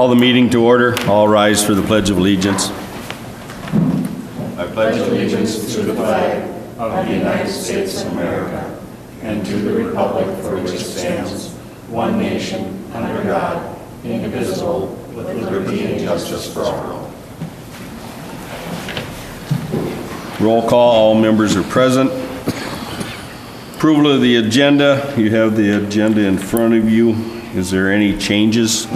Call the meeting to order. All rise for the Pledge of Allegiance. I pledge allegiance to the flag of the United States of America and to the republic for which it stands, one nation, under God, indivisible, with liberty and justice for all. Roll call. All members are present. Approval of the agenda. You have the agenda in front of you. Is there any changes? I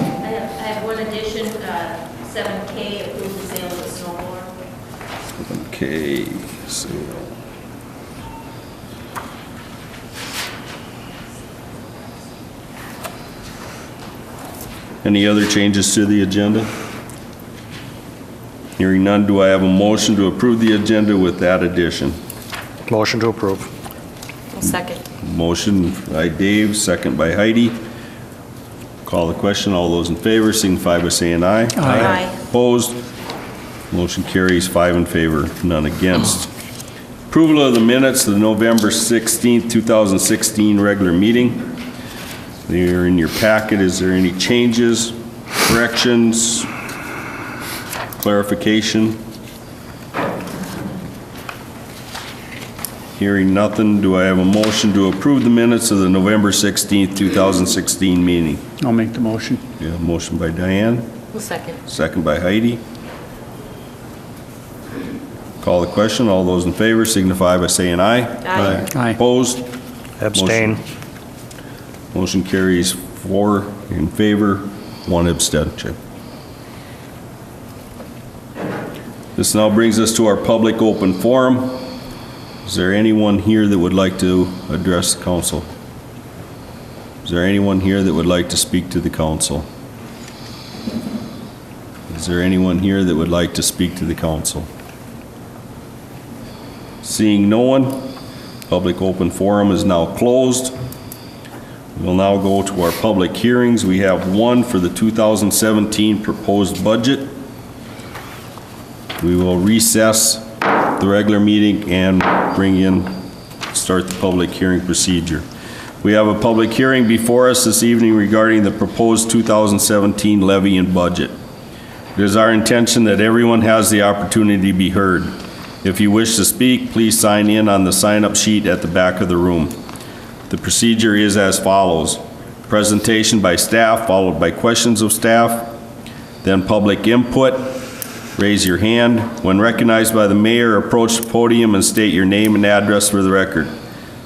have one addition, 7K, approve the sale of the snowblower. Okay, sale. Any other changes to the agenda? Hearing none, do I have a motion to approve the agenda with that addition? Motion to approve. Second. Motion by Dave, second by Heidi. Call the question. All those in favor signify by saying aye. Aye. Opposed? Motion carries 5 in favor, none against. Approval of the minutes of the November 16th, 2016 regular meeting. They are in your packet. Is there any changes, corrections, clarification? Hearing nothing, do I have a motion to approve the minutes of the November 16th, 2016 meeting? I'll make the motion. Yeah, motion by Diane, Second. second by Heidi. Call the question. All those in favor signify by saying aye. Aye. Aye. Opposed? Abstain. Motion carries 4 in favor, 1 abstention. This now brings us to our public open forum. Is there anyone here that would like to address the council? Is there anyone here that would like to speak to the council? Is there anyone here that would like to speak to the council? Seeing no one, public open forum is now closed. We'll now go to our public hearings. We have one for the 2017 proposed budget. We will recess the regular meeting and start the public hearing procedure. We have a public hearing before us this evening regarding the proposed 2017 levy and budget. It is our intention that everyone has the opportunity to be heard. If you wish to speak, please sign in on the sign-up sheet at the back of the room. The procedure is as follows: presentation by staff, followed by questions of staff, then public input. Raise your hand. When recognized by the mayor, approach the podium and state your name and address for the record.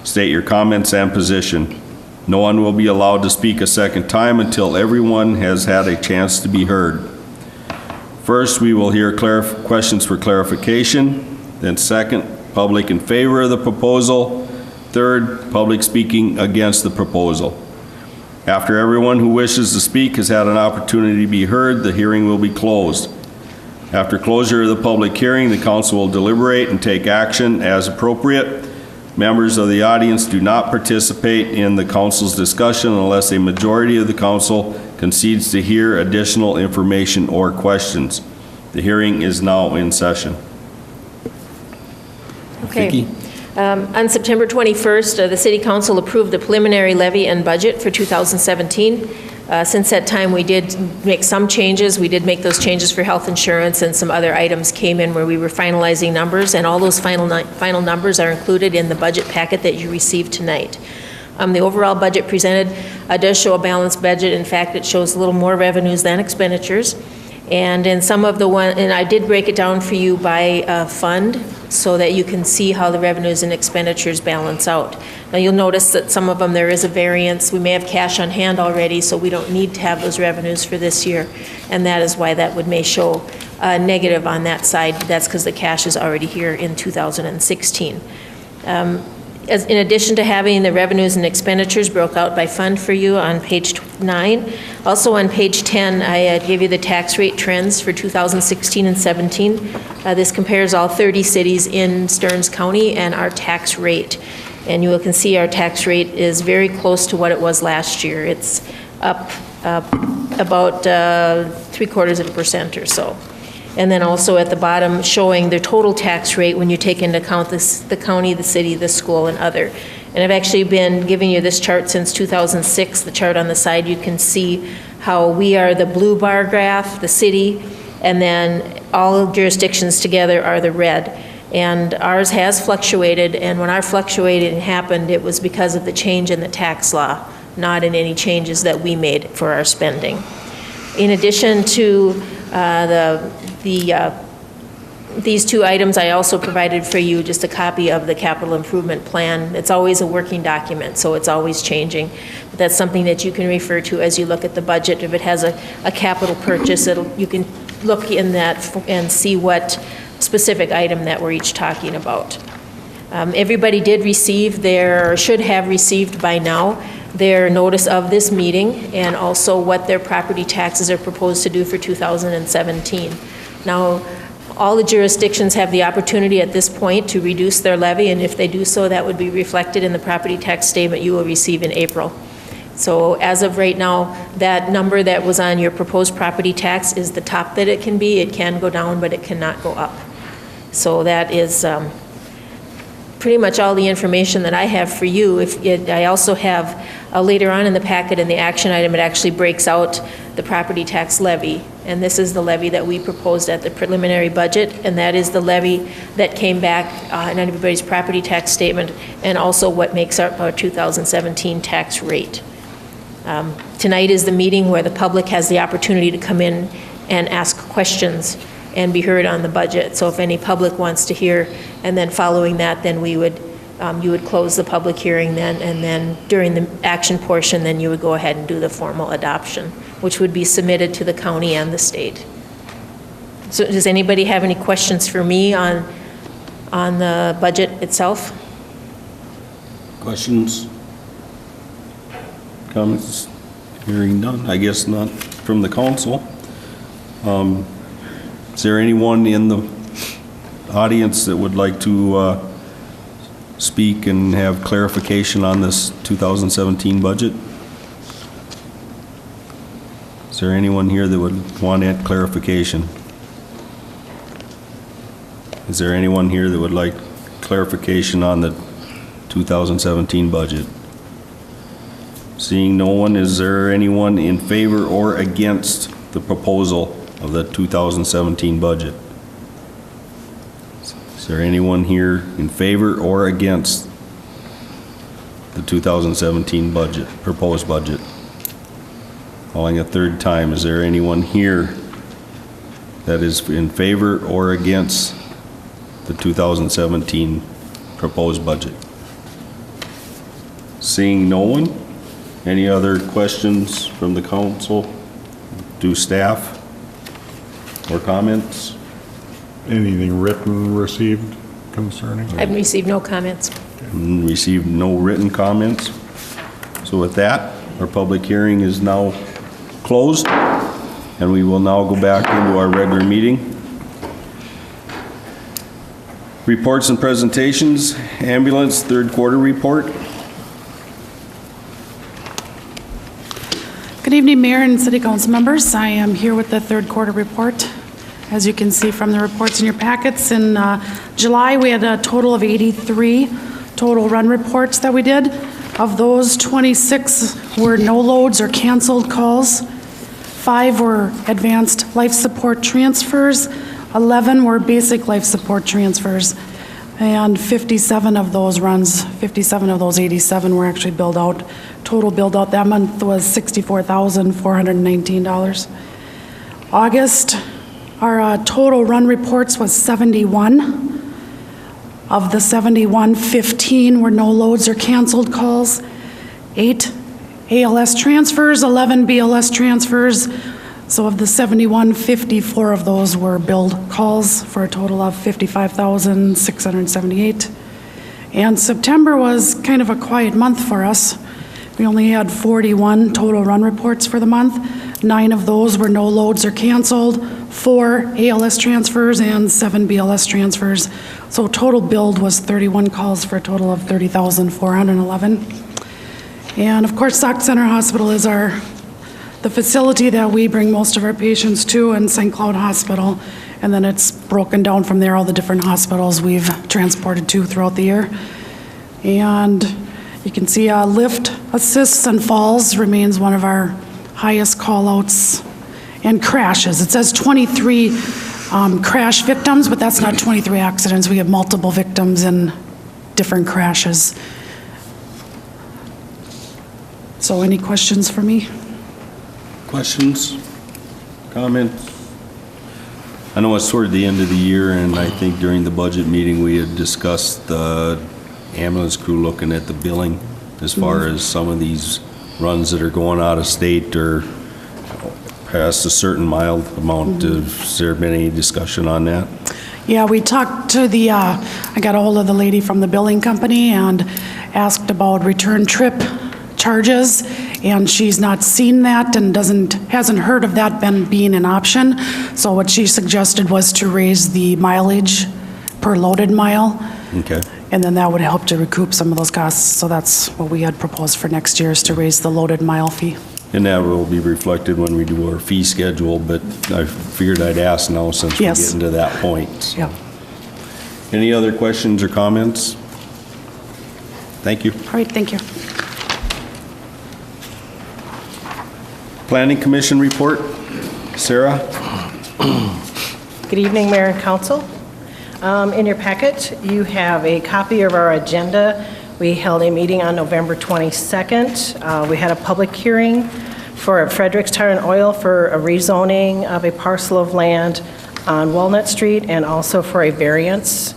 State your comments and position. No one will be allowed to speak a second time until everyone has had a chance to be heard. First, we will hear questions for clarification. Then second, public in favor of the proposal. Third, public speaking against the proposal. After everyone who wishes to speak has had an opportunity to be heard, the hearing will be closed. After closure of the public hearing, the council will deliberate and take action as appropriate. Members of the audience do not participate in the council's discussion unless a majority of the council concedes to hear additional information or questions. The hearing is now in session. Okay. Vicki? On September 21st, the City Council approved the preliminary levy and budget for 2017. Since that time, we did make some changes. We did make those changes for health insurance, and some other items came in where we were finalizing numbers, and all those final numbers are included in the budget packet that you received tonight. The overall budget presented does show a balanced budget. In fact, it shows a little more revenues than expenditures. And in some of the and I did break it down for you by fund so that you can see how the revenues and expenditures balance out. Now you'll notice that some of them there is a variance. We may have cash on hand already, so we don't need to have those revenues for this year. And that is why that may show negative on that side. That's because the cash is already here in 2016. In addition to having the revenues and expenditures broke out by fund for you on page 9, also on page 10, I gave you the tax rate trends for 2016 and 17. This compares all 30 cities in Stearns County and our tax rate. And you can see our tax rate is very close to what it was last year. It's up about 0.75% or so. And then also at the bottom showing the total tax rate when you take into account the county, the city, the school, and other. And I've actually been giving you this chart since 2006. The chart on the side, you can see how we are the blue bar graph, the city, and then all jurisdictions together are the red. And ours has fluctuated, and when our fluctuating happened, it was because of the change in the tax law, not in any changes that we made for our spending. In addition to these two items, I also provided for you just a copy of the capital improvement plan. It's always a working document, so it's always changing. But that's something that you can refer to as you look at the budget. If it has a capital purchase, you can look in that and see what specific item that we're each talking about. Everybody did receive or should have received by now, their notice of this meeting and also what their property taxes are proposed to do for 2017. Now, all the jurisdictions have the opportunity at this point to reduce their levy, and if they do so, that would be reflected in the property tax statement you will receive in April. So as of right now, that number that was on your proposed property tax is the top that it can be. It can go down, but it cannot go up. So that is pretty much all the information that I have for you. I also have later on in the packet in the action item, it actually breaks out the property tax levy. And this is the levy that we proposed at the preliminary budget, and that is the levy that came back in everybody's property tax statement, and also what makes up our 2017 tax rate. Tonight is the meeting where the public has the opportunity to come in and ask questions and be heard on the budget. So if any public wants to hear, and then following that, then you would close the public hearing then, and then during the action portion, then you would go ahead and do the formal adoption, which would be submitted to the county and the state. So does anybody have any questions for me on the budget itself? Questions? Comments? Hearing none, I guess not from the council. Is there anyone in the audience that would like to speak and have clarification on this 2017 budget? Is there anyone here that would want to add clarification? Is there anyone here that would like clarification on the 2017 budget? Seeing no one, is there anyone in favor or against the proposal of the 2017 budget? Is there anyone here in favor or against the 2017 budget, proposed budget? Calling a third time, is there anyone here that is in favor or against the 2017 proposed budget? Seeing no one, any other questions from the council? Do staff or comments? Anything written received concerning? I've received no comments. Received no written comments. So with that, our public hearing is now closed, and we will now go back into our regular meeting. Reports and presentations, ambulance third quarter report. Good evening, Mayor and City Council members. I am here with the third quarter report. As you can see from the reports in your packets, in July we had a total of 83 total run reports that we did. Of those, 26 were no loads or canceled calls. 5 were advanced life support transfers. 11 were basic life support transfers. And 57 of those runs, 57 of those 87 were actually billed out. Total billed out that month was $64,419. August, our total run reports was 71. Of the 71, 15 were no loads or canceled calls, 8 ALS transfers, 11 BLS transfers. So of the 71, 54 of those were billed calls for a total of $55,678. And September was kind of a quiet month for us. We only had 41 total run reports for the month. 9 of those were no loads or canceled, 4 ALS transfers, and 7 BLS transfers. So total billed was 31 calls for a total of $30,411. And of course, Sauk Center Hospital is the facility that we bring most of our patients to, and St. Cloud Hospital. And then it's broken down from there, all the different hospitals we've transported to throughout the year. And you can see lift assists and falls remains one of our highest callouts and crashes. It says 23 crash victims, but that's not 23 accidents. We have multiple victims in different crashes. So any questions for me? Questions? Comments? I know it's toward the end of the year, and I think during the budget meeting, we had discussed the ambulance crew looking at the billing as far as some of these runs that are going out of state or past a certain mile amount. Has there been any discussion on that? Yeah, we talked to the, I got a hold of the lady from the billing company and asked about return trip charges, and she's not seen that and hasn't heard of that being an option. So what she suggested was to raise the mileage per loaded mile, Okay. and then that would help to recoup some of those costs. So that's what we had proposed for next year, is to raise the loaded mile fee. And that will be reflected when we do our fee schedule, but I figured I'd ask now since we're Yes. getting to that point. Yeah. Any other questions or comments? Thank you. All right, thank you. Planning Commission report. Sarah? Good evening, Mayor and Council. In your packet, you have a copy of our agenda. We held a meeting on November 22nd. We had a public hearing for Frederick's Tire and Oil for a rezoning of a parcel of land on Walnut Street, and also for a variance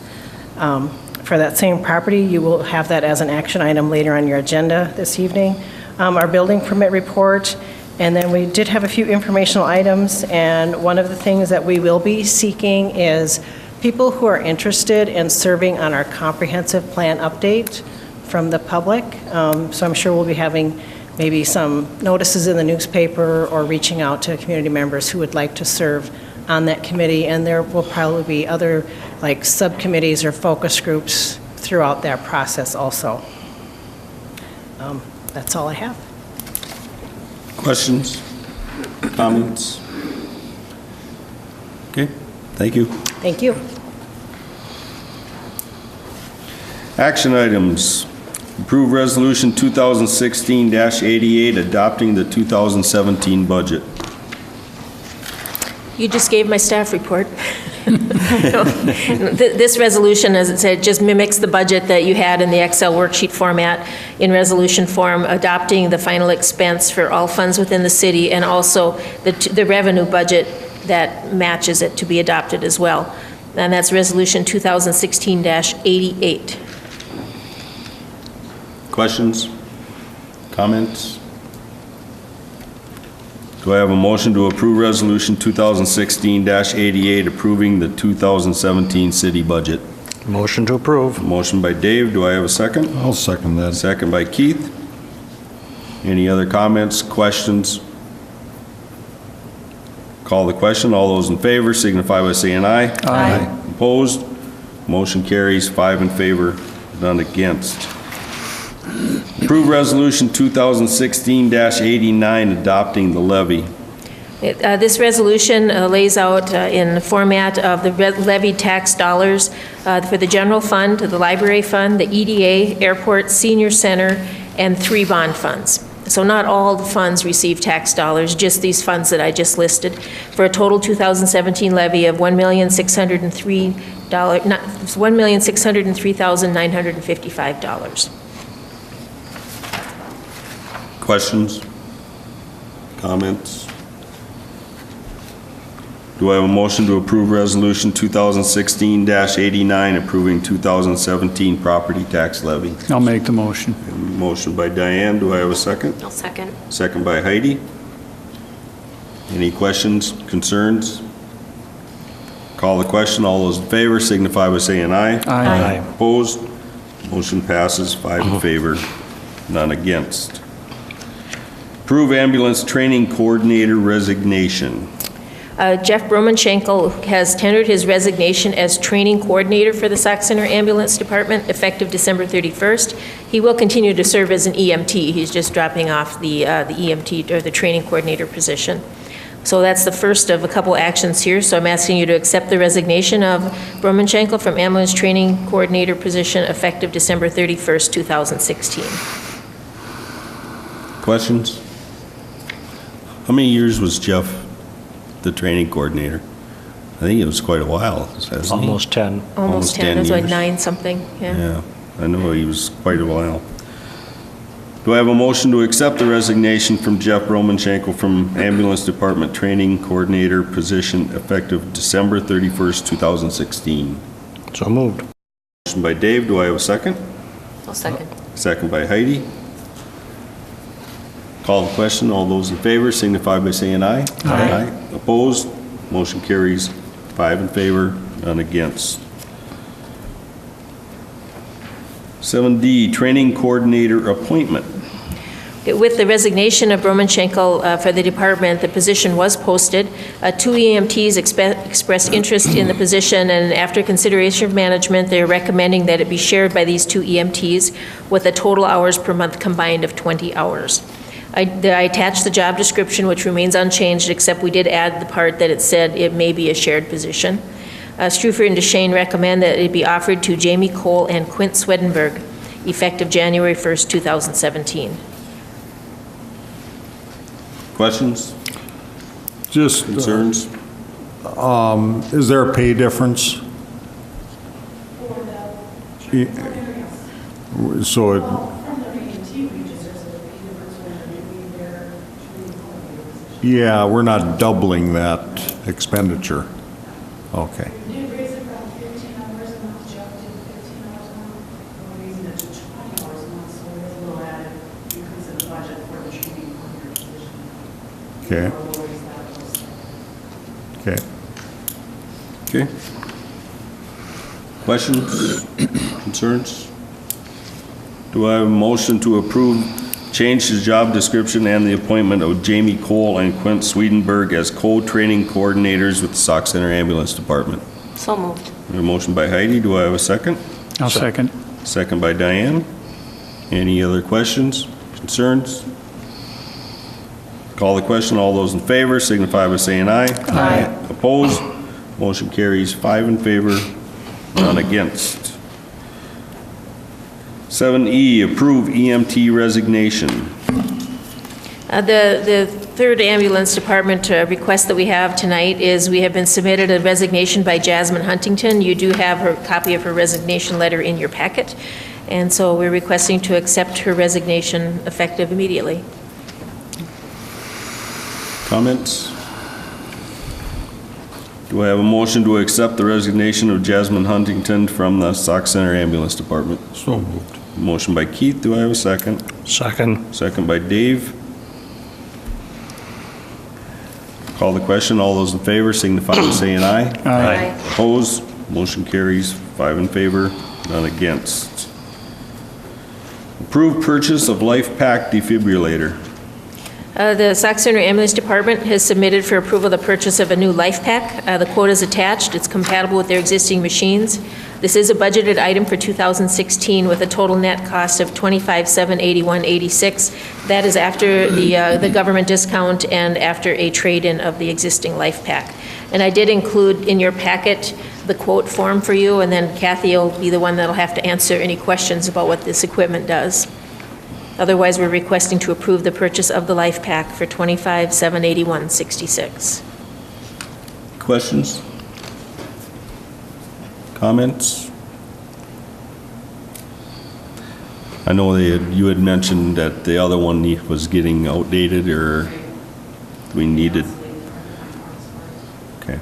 for that same property. You will have that as an action item later on your agenda this evening. Our building permit report. And then we did have a few informational items, and one of the things that we will be seeking is people who are interested in serving on our comprehensive plan update from the public. So I'm sure we'll be having maybe some notices in the newspaper or reaching out to community members who would like to serve on that committee, and there will probably be other like subcommittees or focus groups throughout that process also. That's all I have. Questions? Comments? Okay, thank you. Thank you. Action items. Approve Resolution 2016-88, adopting the 2017 budget. You just gave my staff report. This resolution, as it said, just mimics the budget that you had in the Excel worksheet format in resolution form, adopting the final expense for all funds within the city, and also the revenue budget that matches it to be adopted as well. And that's Resolution 2016-88. Questions? Comments? Do I have a motion to approve Resolution 2016-88, approving the 2017 city budget? Motion to approve. Motion by Dave, do I have a second? I'll second that. Second by Keith. Any other comments, questions? Call the question. All those in favor signify by saying aye. Aye. Opposed? Motion carries 5 in favor, none against. Approve Resolution 2016-89, adopting the levy. This resolution lays out in the format of the levied tax dollars for the general fund, the library fund, the EDA, airport, senior center, and 3 bond funds. So not all the funds receive tax dollars, just these funds that I just listed, for a total 2017 levy of $1,603,955. Questions? Comments? Do I have a motion to approve Resolution 2016-89, approving 2017 property tax levy? I'll make the motion. Motion by Diane, do I have a second? I'll second. Second by Heidi. Any questions, concerns? Call the question. All those in favor signify by saying aye. Aye. Opposed? Motion passes 5 in favor, none against. Approve ambulance training coordinator resignation. Jeff Bromanschenkel has tendered his resignation as training coordinator for the Sauk Center Ambulance Department effective December 31st. He will continue to serve as an EMT. He's just dropping off the EMT or the training coordinator position. So that's the first of a couple actions here. So I'm asking you to accept the resignation of Bromanschenkel from ambulance training coordinator position effective December 31st, 2016. Questions? How many years was Jeff the training coordinator? I think it was quite a while, hasn't he? Almost 10. Almost 10, it was 10 like years. 9 something, yeah. Yeah, I know he was quite a while. Do I have a motion to accept the resignation from Jeff Romanchenko from Ambulance Department Training Coordinator position effective December 31st, 2016? So moved. Motion by Dave, do I have a second? I'll second. Second by Heidi. Call the question, all those in favor signify by saying aye. Aye. Opposed? Motion carries 5 in favor, none against. 7D, Training Coordinator Appointment. With the resignation of Romanchenko for the department, the position was posted. 2 EMTs expressed interest in the position, and after consideration of management, they're recommending that it be shared by these 2 EMTs with a total hours per month combined of 20 hours. I attached the job description, which remains unchanged, except we did add the part that it said it may be a shared position. Strufer and DeShane recommend that it be offered to Jamie Cole and Quint Swedenberg, effective January 1st, 2017. Questions, Just, concerns? is there a pay difference? So it, yeah, we're not doubling that expenditure. Okay. We did raise it from 15 hours a month, Jeff did 15 hours a month, we're raising it to 20 hours a month, so there's a little added increase in the budget for the training coordinator position. Okay. We'll raise that also. Okay. Okay. Questions, concerns? Do I have a motion to approve change the job description and the appointment of Jamie Cole and Quint Swedenberg as co-training coordinators with the Sauk Center Ambulance Department? So moved. A motion by Heidi, do I have a second? I'll second. Second by Diane. Any other questions, concerns? Call the question, all those in favor signify by saying aye. Aye. Opposed? Motion carries 5 in favor, none against. 7E, approve EMT resignation. The third ambulance department request that we have tonight is we have been submitted a resignation by Jasmine Huntington. You do have her copy of her resignation letter in your packet, and so we're requesting to accept her resignation effective immediately. Comments? Do I have a motion to accept the resignation of Jasmine Huntington from the Sauk Center Ambulance Department? So moved. Motion by Keith, do I have a second? Second. Second by Dave. Call the question, all those in favor signify by saying aye. Aye. Opposed? Motion carries 5 in favor, none against. Approve purchase of Life Pack defibrillator. The Sauk Center Ambulance Department has submitted for approval the purchase of a new Life Pack. The quote is attached. It's compatible with their existing machines. This is a budgeted item for 2016 with a total net cost of $25,781.86. That is after the government discount and after a trade-in of the existing Life Pack. And I did include in your packet the quote form for you, and then Kathy will be the one that'll have to answer any questions about what this equipment does. Otherwise, we're requesting to approve the purchase of the Life Pack for $25,781.66. Questions? Comments? I know you had mentioned that the other one was getting outdated, or we needed. Okay.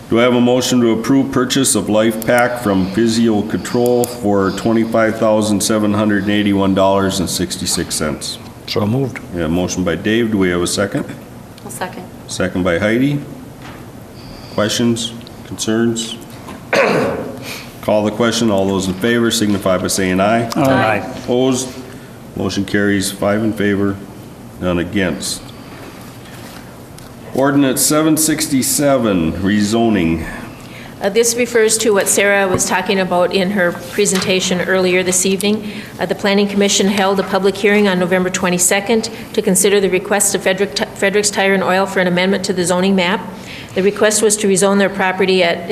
Do I have a motion to approve purchase of Life Pack from Physio Control for $25,781.66? So moved. We have a motion by Dave. Do we have a second? I'll second. Second by Heidi. Questions, concerns? Call the question. All those in favor signify by saying aye. Aye. Opposed? Motion carries 5 in favor, none against. Ordinance 767, rezoning. This refers to what Sarah was talking about in her presentation earlier this evening. The Planning Commission held a public hearing on November 22nd to consider the request of Frederick's Tire and Oil for an amendment to the zoning map. The request was to rezone their property at,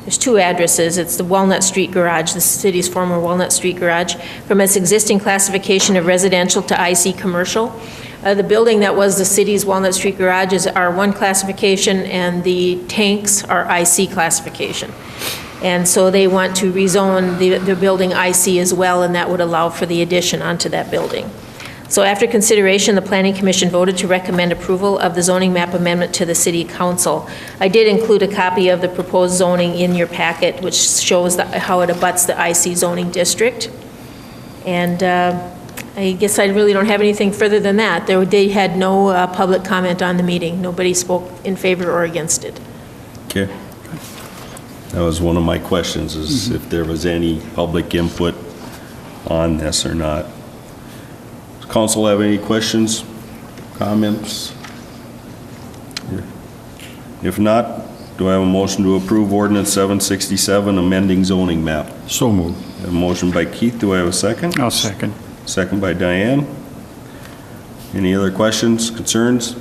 there's 2 addresses. It's the Walnut Street Garage, the city's former Walnut Street Garage, from its existing classification of residential to IC commercial. The building that was the city's Walnut Street Garage is R1 classification, and the tanks are IC classification. And so they want to rezone the building IC as well, and that would allow for the addition onto that building. So after consideration, the Planning Commission voted to recommend approval of the zoning map amendment to the City Council. I did include a copy of the proposed zoning in your packet, which shows how it abuts the IC zoning district. And I guess I really don't have anything further than that. They had no public comment on the meeting. Nobody spoke in favor or against it. Okay. That was one of my questions, is if there was any public input on this or not. Does council have any questions, comments? If not, do I have a motion to approve ordinance 767, amending zoning map? So moved. I have a motion by Keith. Do I have a second? I'll second. Second by Diane. Any other questions, concerns?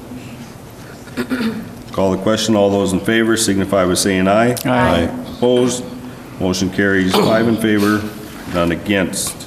Call the question. All those in favor signify by saying aye. Aye. Opposed? Motion carries 5 in favor, none against.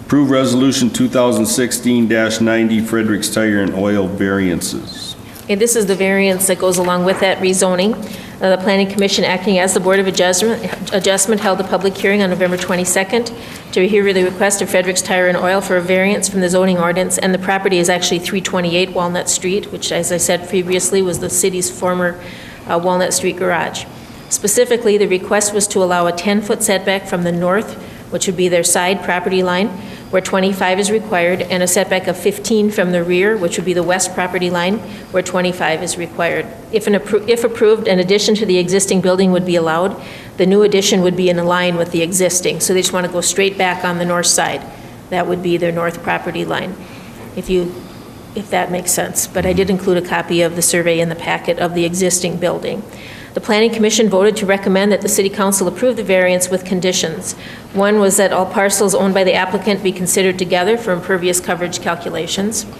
Approve Resolution 2016-90 Frederick's Tire and Oil variances. Okay, this is the variance that goes along with that rezoning. The Planning Commission, acting as the Board of Adjustment, held a public hearing on November 22nd to hear the request of Frederick's Tire and Oil for a variance from the zoning ordinance, and the property is actually 328 Walnut Street, which, as I said previously, was the city's former Walnut Street Garage. Specifically, the request was to allow a 10-foot setback from the north, which would be their side property line, where 25 is required, and a setback of 15 from the rear, which would be the west property line, where 25 is required. If approved, an addition to the existing building would be allowed. The new addition would be in line with the existing, so they just want to go straight back on the north side. That would be their north property line, if that makes sense. But I did include a copy of the survey in the packet of the existing building. The Planning Commission voted to recommend that the City Council approve the variance with conditions. One was that all parcels owned by the applicant be considered together for impervious coverage calculations. 2,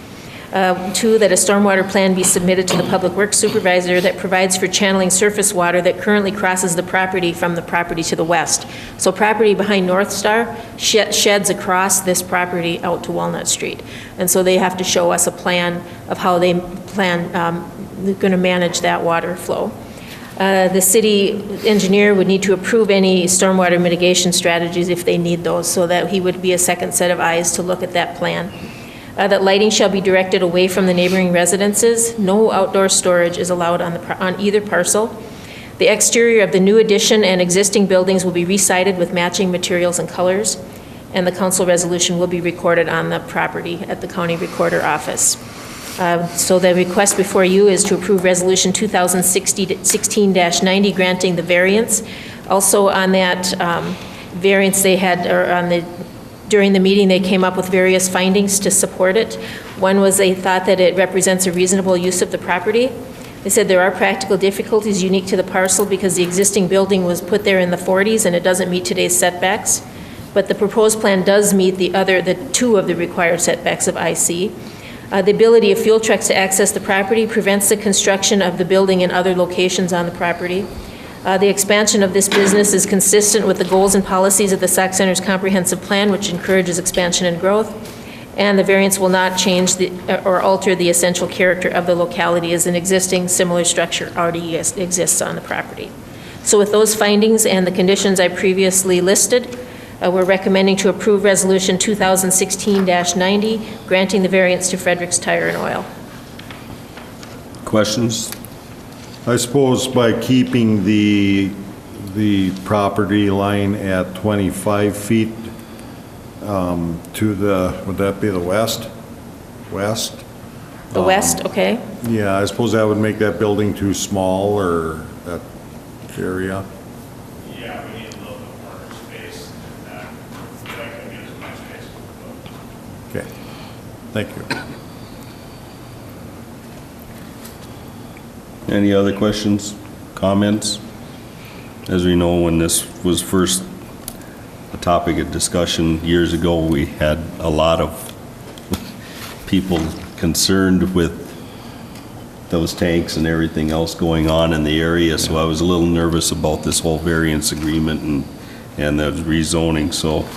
that a stormwater plan be submitted to the Public Works Supervisor that provides for channeling surface water that currently crosses the property from the property to the west. So property behind North Star sheds across this property out to Walnut Street. And so they have to show us a plan of how they plan, going to manage that water flow. The city engineer would need to approve any stormwater mitigation strategies if they need those, so that he would be a second set of eyes to look at that plan. That lighting shall be directed away from the neighboring residences. No outdoor storage is allowed on either parcel. The exterior of the new addition and existing buildings will be re-sided with matching materials and colors, and the council resolution will be recorded on the property at the county recorder office. So the request before you is to approve Resolution 2016-90, granting the variance. Also on that variance they had, during the meeting, they came up with various findings to support it. One was they thought that it represents a reasonable use of the property. They said there are practical difficulties unique to the parcel because the existing building was put there in the 40s and it doesn't meet today's setbacks. But the proposed plan does meet the 2 of the required setbacks of IC. The ability of fuel trucks to access the property prevents the construction of the building in other locations on the property. The expansion of this business is consistent with the goals and policies of the Sauk Center's comprehensive plan, which encourages expansion and growth. And the variance will not change or alter the essential character of the locality, as an existing similar structure already exists on the property. So with those findings and the conditions I previously listed, we're recommending to approve Resolution 2016-90, granting the variance to Frederick's Tire and Oil. Questions? I suppose by keeping the property line at 25 feet to the, would that be the west? West? The west, okay? Yeah, I suppose that would make that building too small, or that area. Yeah, we need a little bit more space than that. That can get as much space as we Okay, thank you. Any other questions, comments? As we know, when this was first a topic of discussion years ago, we had a lot of people concerned with those tanks and everything else going on in the area, so I was a little nervous about this whole variance agreement and the rezoning. So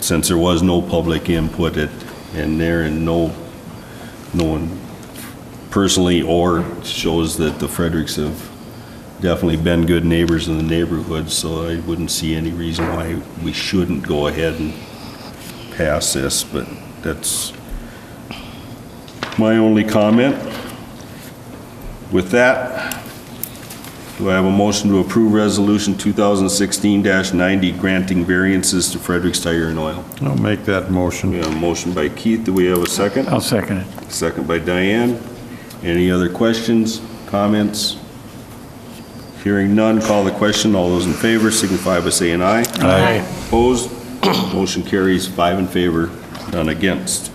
since there was no public input, And there, and no one personally or shows that the Fredericks have definitely been good neighbors in the neighborhood, so I wouldn't see any reason why we shouldn't go ahead and pass this, but that's my only comment. With that, do I have a motion to approve Resolution 2016-90 granting variances to Fredericks Tire and Oil? I'll make that motion. We have a motion by Keith. Do we have a second? I'll second it. Second by Diane. Any other questions, comments? Hearing none, call the question. All those in favor signify by saying aye. Aye. Opposed? Motion carries 5 in favor, none against.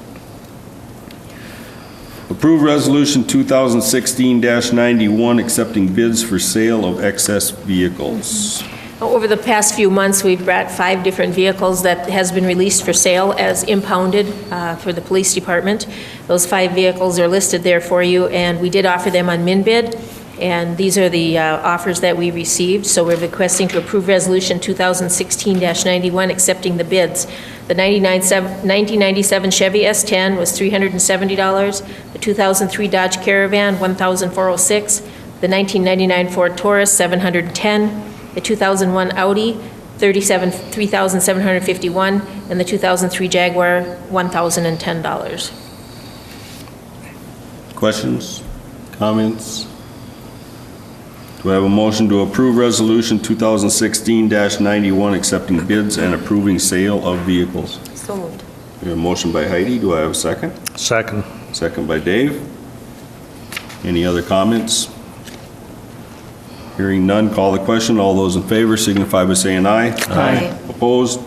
Approve Resolution 2016-91 accepting bids for sale of excess vehicles. Over the past few months, we've brought 5 different vehicles that has been released for sale as impounded for the police department. Those 5 vehicles are listed there for you, and we did offer them on min bid, and these are the offers that we received. So we're requesting to approve Resolution 2016-91 accepting the bids. The 1997 Chevy S10 was $370. The 2003 Dodge Caravan, $1,406. The 1999 Ford Taurus, $710. The 2001 Audi, $3,751, and the 2003 Jaguar, $1,010. Questions, comments? Do I have a motion to approve Resolution 2016-91 accepting bids and approving sale of vehicles? So moved. We have a motion by Heidi. Do I have a second? Second. Second by Dave. Any other comments? Hearing none, call the question. All those in favor signify by saying aye. Aye. Opposed?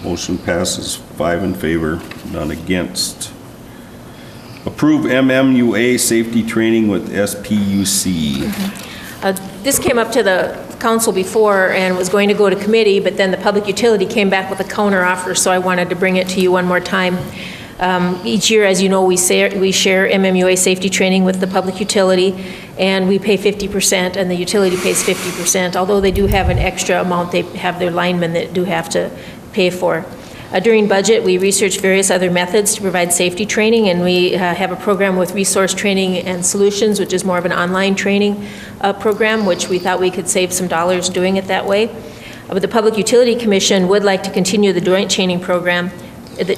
Motion passes 5 in favor, none against. Approve MMUA safety training with SPUC. This came up to the council before and was going to go to committee, but then the public utility came back with a counter offer, so I wanted to bring it to you one more time. Each year, as you know, we share MMUA safety training with the public utility, and we pay 50%, and the utility pays 50%, although they do have an extra amount they have their linemen that do have to pay for. During budget, we researched various other methods to provide safety training, and we have a program with Resource Training and Solutions, which is more of an online training program, which we thought we could save some dollars doing it that way. But the Public Utility Commission would like to continue the joint training program,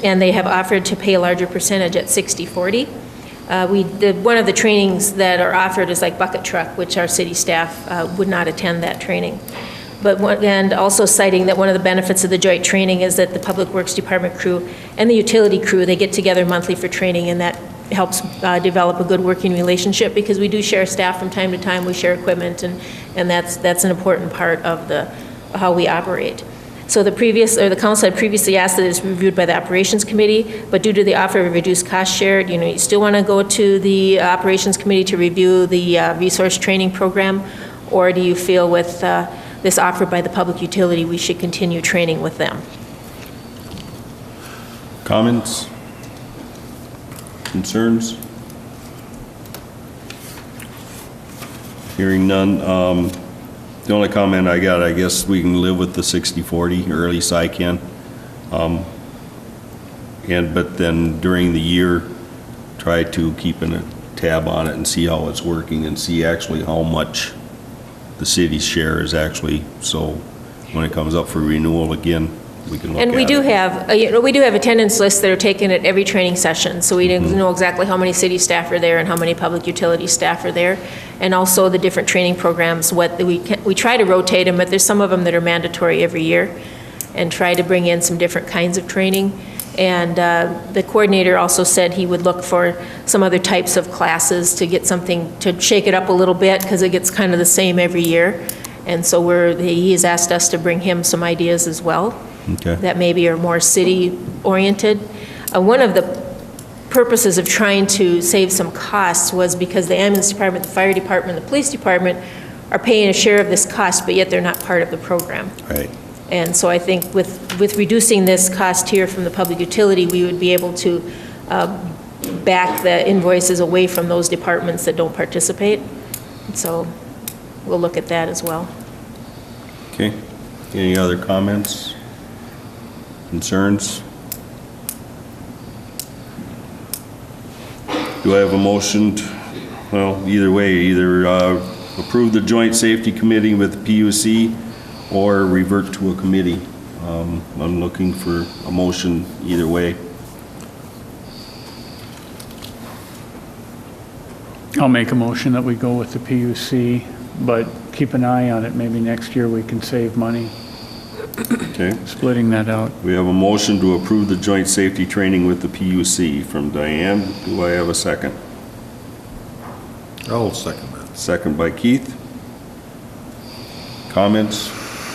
and they have offered to pay a larger percentage at 60/40. One of the trainings that are offered is like bucket truck, which our city staff would not attend that training. And also citing that one of the benefits of the joint training is that the Public Works Department crew and the utility crew, they get together monthly for training, and that helps develop a good working relationship, because we do share staff from time to time, we share equipment, and that's an important part of how we operate. So the council had previously asked that it's reviewed by the operations committee, but due to the offer of reduced cost shared, you still want to go to the operations committee to review the resource training program, or do you feel with this offer by the public utility, we should continue training with them? Comments? Concerns? Hearing none. The only comment I got, I guess we can live with the 60/40, or at least I can. But then during the year, try to keep a tab on it and see how it's working, and see actually how much the city's share is actually, so when it comes up for renewal again, we can look at it. And we do have, we do have attendance lists that are taken at every training session, so we know exactly how many city staff are there and how many public utility staff are there, and also the different training programs. We try to rotate them, but there's some of them that are mandatory every year, and try to bring in some different kinds of training. And the coordinator also said he would look for some other types of classes to get something, to shake it up a little bit, because it gets kind of the same every year. And so he has asked us to bring him some ideas as well. Okay. That maybe are more city-oriented. One of the purposes of trying to save some costs was because the ambulance department, the fire department, the police department are paying a share of this cost, but yet they're not part of the program. Right. And so I think with reducing this cost here from the public utility, we would be able to back the invoices away from those departments that don't participate. So we'll look at that as well. Okay. Any other comments? Concerns? Do I have a motion, well, either way, either approve the joint safety committee with the PUC or revert to a committee? I'm looking for a motion either way. I'll make a motion that we go with the PUC, but keep an eye on it. Maybe next year we can save money Okay. splitting that out. We have a motion to approve the joint safety training with the PUC from Diane. Do I have a second? I'll second that. Second by Keith. Comments,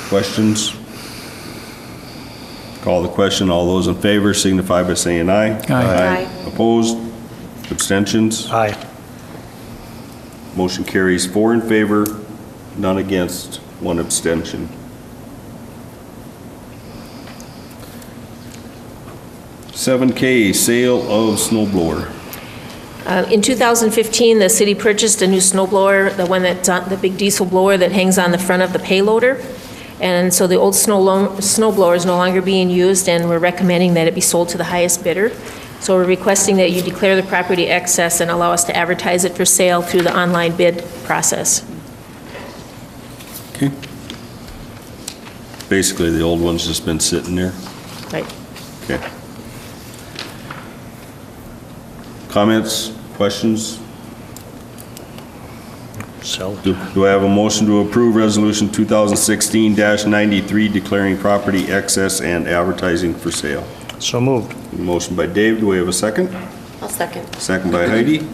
questions? Call the question. All those in favor signify by saying aye. Aye. Opposed? Abstentions? Aye. Motion carries 4 in favor, none against, 1 abstention. $7K, sale of snow blower. In 2015, the city purchased a new snow blower, the one that's on, the big diesel blower that hangs on the front of the payloader. And so the old snow blower is no longer being used, and we're recommending that it be sold to the highest bidder. So we're requesting that you declare the property excess and allow us to advertise it for sale through the online bid process. Okay. Basically, the old one's just been sitting there. Right. Okay. Comments, questions? Sell it. Do I have a motion to approve Resolution 2016-93 declaring property excess and advertising for sale? So moved. Motion by Dave, do we have a second? I'll second. Second by Heidi.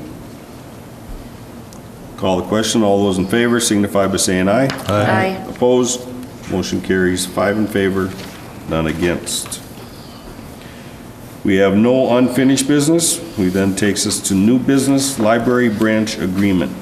Call the question, all those in favor signify by saying aye. Aye. Opposed? Motion carries 5 in favor, none against. We have no unfinished business. We then takes us to new business, library branch agreement.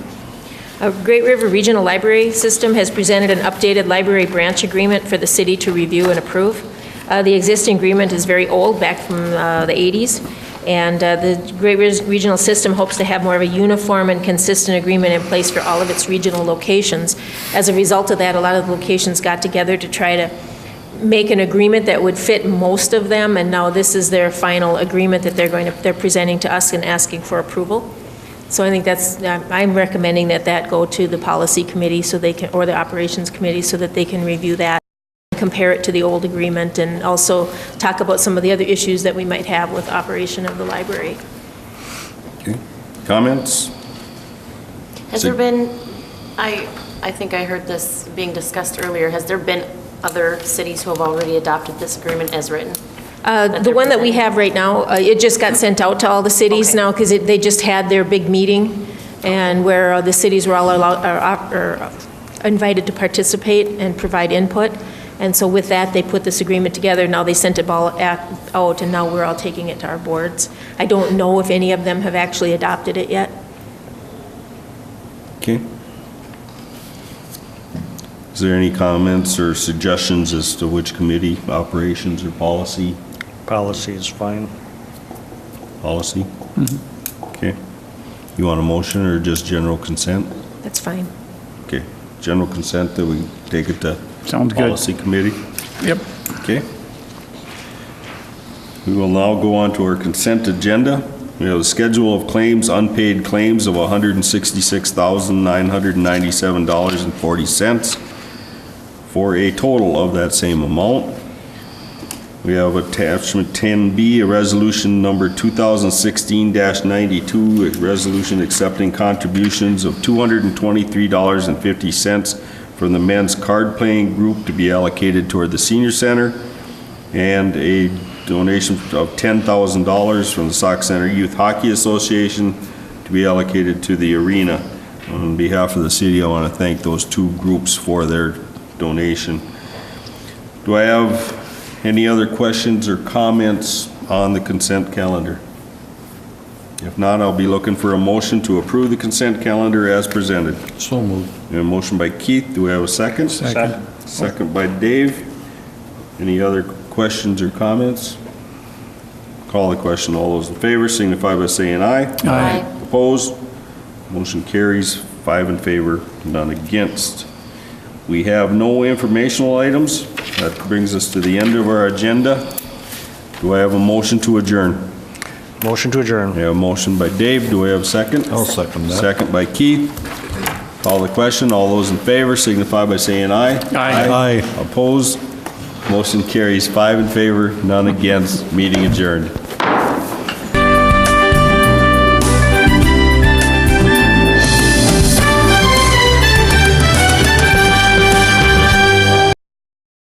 Great River Regional Library System has presented an updated library branch agreement for the city to review and approve. The existing agreement is very old, back from the 80s, and the Great Regional System hopes to have more of a uniform and consistent agreement in place for all of its regional locations. As a result of that, a lot of the locations got together to try to make an agreement that would fit most of them, and now this is their final agreement that they're presenting to us and asking for approval. So I think I'm recommending that go to the policy committee so they can, or the operations committee, so that they can review that, compare it to the old agreement, and also talk about some of the other issues that we might have with operation of the library. Okay. Comments? Has there been, I think I heard this being discussed earlier, has there been other cities who have already adopted this agreement as written? The one that we have right now, it just got sent out to all the cities Okay. now, because they just had their big meeting, and where the cities were all invited to participate and provide input. And so with that, they put this agreement together. Now they sent it all out, and now we're all taking it to our boards. I don't know if any of them have actually adopted it yet. Okay. Is there any comments or suggestions as to which committee, operations or policy? Policy is fine. Policy? Okay. You want a motion or just general consent? That's fine. Okay. General consent that we take it to Sounds good. policy committee? Yep. Okay. We will now go on to our consent agenda. We have a schedule of claims, unpaid claims of $166,997.40 for a total of that same amount. We have attachment 10B, a resolution number 2016-92, a resolution accepting contributions of $223.50 from the men's card playing group to be allocated toward the senior center, and a donation of $10,000 from the Sauk Center Youth Hockey Association to be allocated to the arena. On behalf of the city, I want to thank those two groups for their donation. Do I have any other questions or comments on the consent calendar? If not, I'll be looking for a motion to approve the consent calendar as presented. So moved. We have a motion by Keith. Do we have a second? Second. Second by Dave. Any other questions or comments? Call the question. All those in favor signify by saying aye. Aye. Opposed? Motion carries 5 in favor, none against. We have no informational items. That brings us to the end of our agenda. Do I have a motion to adjourn? Motion to adjourn. We have a motion by Dave. Do we have a second? I'll second that. Second by Keith. Call the question. All those in favor signify by saying aye. Aye. Opposed? Motion carries 5 in favor, none against. Meeting adjourned.